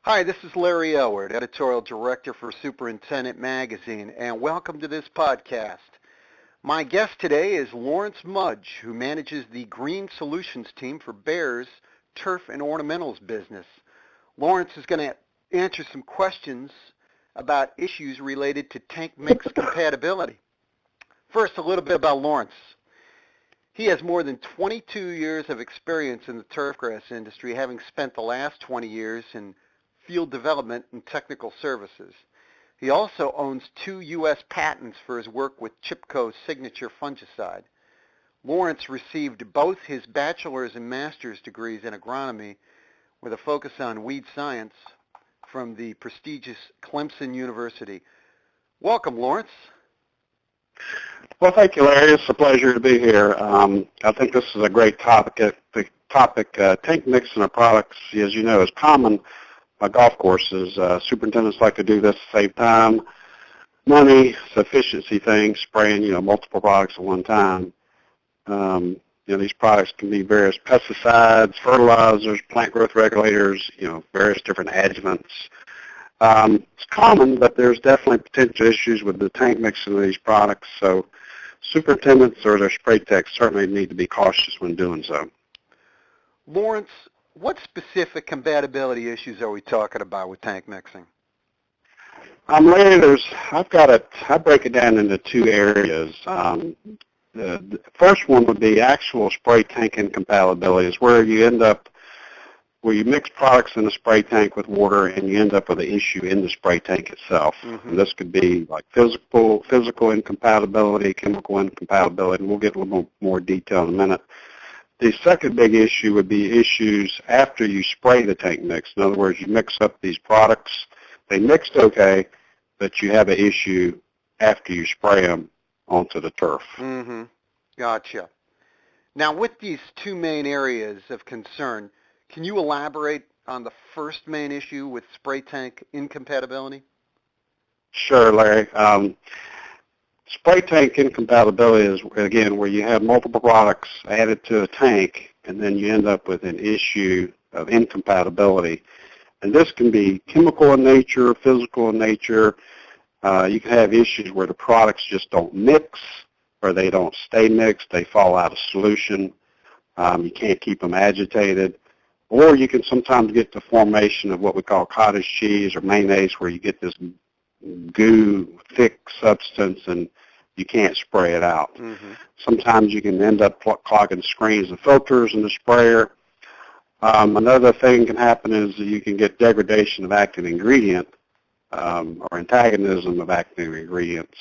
Hi, this is Larry Aylward, Editorial Director for Superintendent Magazine, and welcome to this podcast. My guest today is Laurence Mudge, who manages the Green Solutions team for Bayer's Turf and Ornamentals business. Laurence is going to answer some questions about issues related to tank mix compatibility. First, a little bit about Laurence. He has more than 22 years of experience in the turfgrass industry, having spent the last 20 years in field development and technical services. He also owns 2 U.S. patents for his work with Chipco's signature fungicide. Laurence received both his bachelor's and master's degrees in agronomy with a focus on weed science from the prestigious Clemson University. Welcome, Laurence. Well, thank you, Larry. It's a pleasure to be here. I think this is a great topic. Tank mixing of products, as you know, is common by golf courses. Superintendents like to do this to save time, money, it's an efficiency thing, spraying, multiple products at one time. These products can be various pesticides, fertilizers, plant growth regulators, various different adjuvants. It's common, but there's definitely potential issues with the tank mixing of these products, so superintendents or their spray techs certainly need to be cautious when doing so. Laurence, what specific compatibility issues are we talking about with tank mixing? Larry, I break it down into 2 areas. The first one would be actual spray tank incompatibility, is where you mix products in the spray tank with water and you end up with an issue in the spray tank itself. Mm-hmm. And this could be like physical incompatibility, chemical incompatibility, and we'll get a little more detail in a minute. The second big issue would be issues after you spray the tank mix. In other words, you mix up these products, they mixed okay, but you have an issue after you spray them onto the turf. Mm-hmm. Gotcha. Now, with these 2 main areas of concern, can you elaborate on the first main issue with spray tank incompatibility? Sure, Larry. Spray tank incompatibility is, again, where you have multiple products added to a tank, and then you end up with an issue of incompatibility. And this can be chemical in nature, physical in nature. You can have issues where the products just don't mix, or they don't stay mixed, they fall out of solution. You can't keep them agitated. Or you can sometimes get the formation of what we call cottage cheese or mayonnaise, where you get this goo, thick substance, and you can't spray it out. Mm-hmm. Sometimes you can end up clogging screens and filters in the sprayer. Another thing can happen is you can get degradation of active ingredient or antagonism of active ingredients.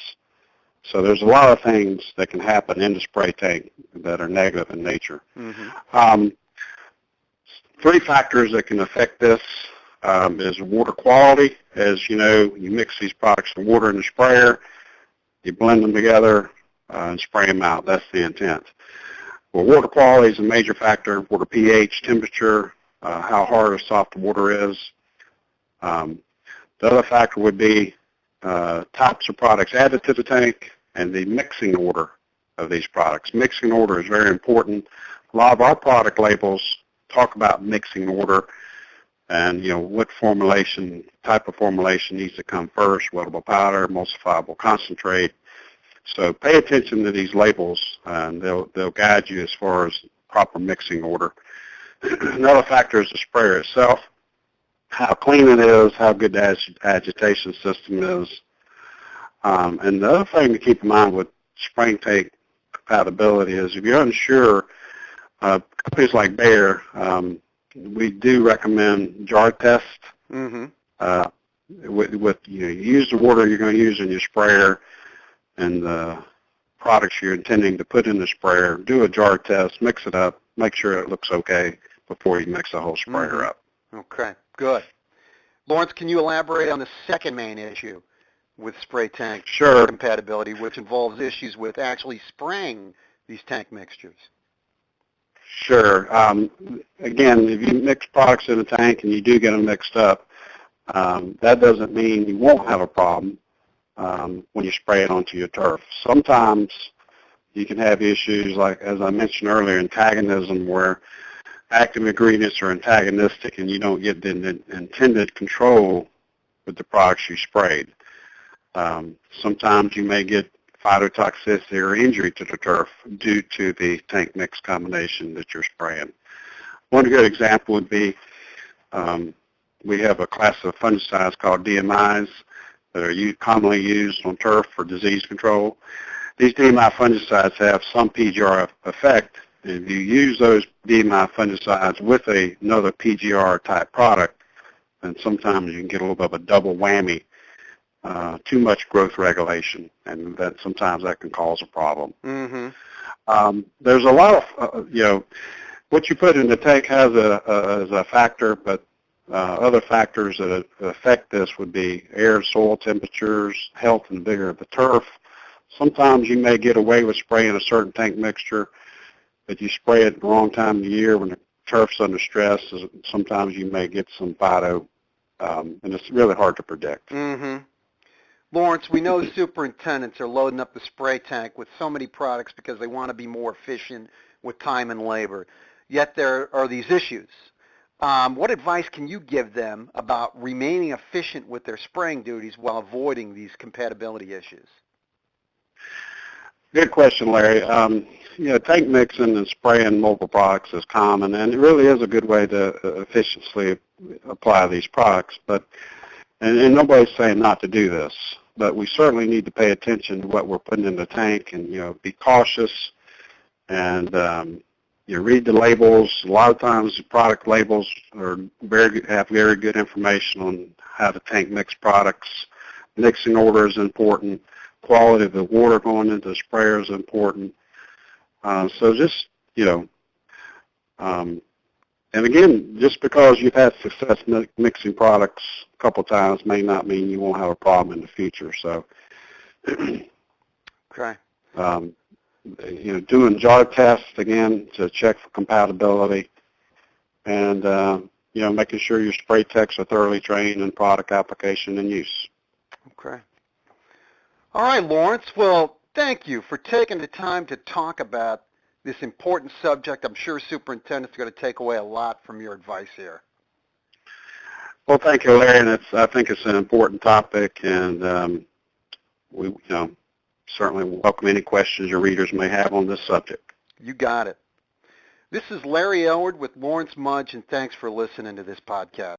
So there's a lot of things that can happen in the spray tank that are negative in nature. Mm-hmm. 3 factors that can affect this is water quality. As you know, you mix these products with water in the sprayer, you blend them together and spray them out. That's the intent. Well, water quality is a major factor. Water pH, temperature, how hard or soft the water is. The other factor would be types of products added to the tank and the mixing order of these products. Mixing order is very important. A lot of our product labels talk about mixing order and, what type of formulation needs to come first, wettable powder, emulsifiable concentrate. So pay attention to these labels, and they'll guide you as far as proper mixing order. Another factor is the sprayer itself, how clean it is, how good the agitation system is. And the other thing to keep in mind with spray tank compatibility is if you're unsure, companies like Bayer, we do recommend jar test. Mm-hmm. You use the water you're going to use in your sprayer and the products you're intending to put in the sprayer. Do a jar test, mix it up, make sure it looks okay before you mix the whole sprayer mm-hmm. up. Okay, good. Laurence, can you elaborate on the second main issue with spray tank compatibility, which involves issues with actually spraying these tank mixtures? Sure. Again, if you mix products in a tank and you do get them mixed up, that doesn't mean you won't have a problem when you spray it onto your turf. Sometimes you can have issues like, as I mentioned earlier, antagonism, where active ingredients are antagonistic and you don't get the intended control with the products you sprayed. Sometimes you may get phytotoxicity or injury to the turf due to the tank mix combination that you're spraying. One good example would be we have a class of fungicides called DMIs that are commonly used on turf for disease control. These DMI fungicides have some PGR effect. If you use those DMI fungicides with another PGR type product, then sometimes you can get a little bit of a double whammy, too much growth regulation, and that sometimes that can cause a problem. Mm-hmm. There's a lot of, what you put in the tank has a factor, but other factors that affect this would be air and soil temperatures, health and vigor of the turf. Sometimes you may get away with spraying a certain tank mixture, but you spray it at the wrong time of the year when the turf's under stress. Sometimes you may get some phyto, and it's really hard to predict. Mm-hmm. Laurence, we know superintendents are loading up the spray tank with so many products because they want to be more efficient with time and labor. Yet there are these issues. What advice can you give them about remaining efficient with their spraying duties while avoiding these compatibility issues? Good question, Larry. Tank mixing and spraying multiple products is common, and it really is a good way to efficiently apply these products. And nobody's saying not to do this, but we certainly need to pay attention to what we're putting in the tank and, be cautious and, read the labels. A lot of times the product labels have very good information on how to tank mix products. Mixing order is important. Quality of the water going into the sprayer is important. So just, and again, just because you've had success mixing products a couple of times may not mean you won't have a problem in the future. So, okay. Doing jar tests again to check for compatibility, and making sure your spray techs are thoroughly trained in product application and use. Okay. All right, Laurence. Well, thank you for taking the time to talk about this important subject. I'm sure superintendents are going to take away a lot from your advice here. Well, thank you, Larry. And I think it's an important topic, and we certainly welcome any questions your readers may have on this subject. You got it. This is Larry Aylward with Laurence Mudge, and thanks for listening to this podcast.